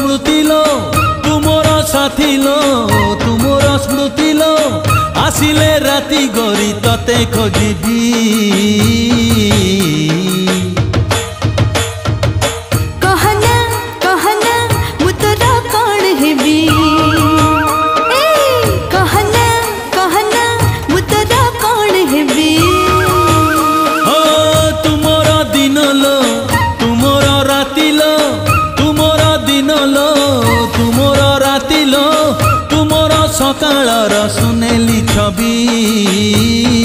स्मृति लो तुमर साथी लो तुमर स्मृति लो आसिले राति गरी तते खोजिबी कहना कहना मु तोरा कौन हेबी कहना कहना मु तोरा कौन हेबी हो तुमर दिन लो तुमर राति लो तुमर दिन लो तुमर राति लो तुमर सकाळर सुनेली छवि।